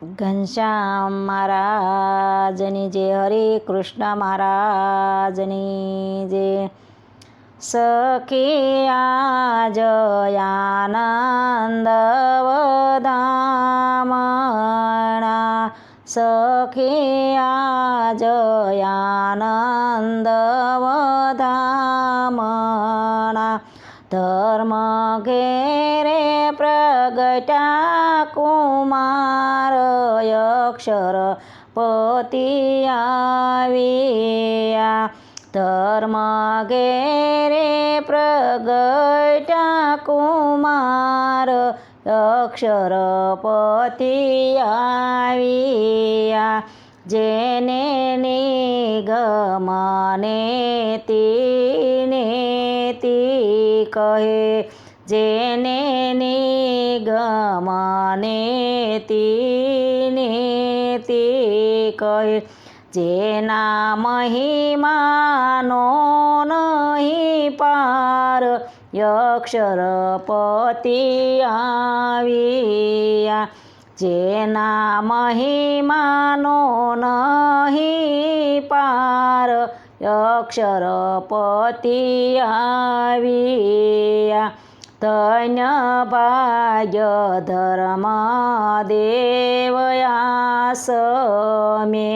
ઘનશ્યામ મહારાજની જય, હરે કૃષ્ણ મહારાજની જય. સખી આજ આનંદ વધામણા, સખી આજ આનંદ વધામણા. ધર્મ ઘેરે પ્રગટ્યા કુમાર, અક્ષર પતિ આવ્યા. ધર્મ ઘેરે પ્રગટ્યા કુમાર, અક્ષર પતિ આવ્યા. જેને નિગમને તી કહે, જેને નિગમને તી કહે. જેના મહિમાનો નહીં પાર, અક્ષર પતિ આવ્યા. જેના મહિમાનો નહીં પાર, અક્ષર પતિ આવ્યા. ધન્ય ભાગ્ય ધર્મ દેવયાસમે,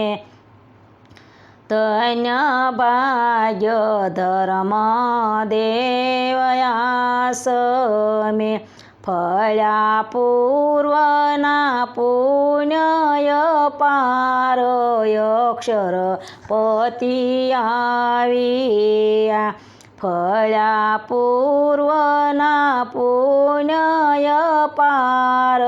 ધન્ય ભાગ્ય ધર્મ દેવયાસમે. ફળ્યા પૂર્વના પુણ્ય પાર, અક્ષર પતિ આવ્યા. ફળ્યા પૂર્વના પુણ્ય પાર,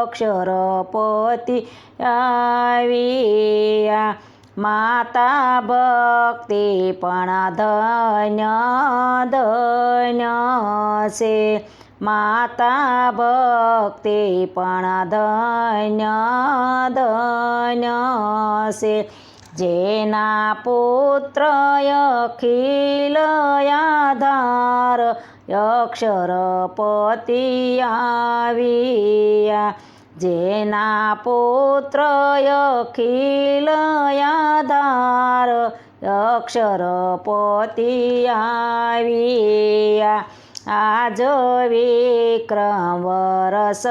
અક્ષર પતિ આવ્યા. માતા ભક્તિ પણ ધન્ય ધન્ય છે, માતા ભક્તિ પણ ધન્ય ધન્ય છે. જેના પુત્ર અખિલ આધાર, અક્ષર પતિ આવ્યા. જેના પુત્ર અખિલ આધાર, અક્ષર પતિ આવ્યા. આજ વિક્રમ વરસ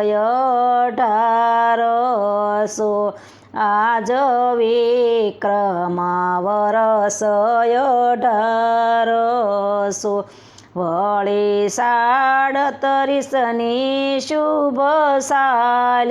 1800, આજ વિક્રમ વરસ 1800. વળી 37ની શુભ સાલ,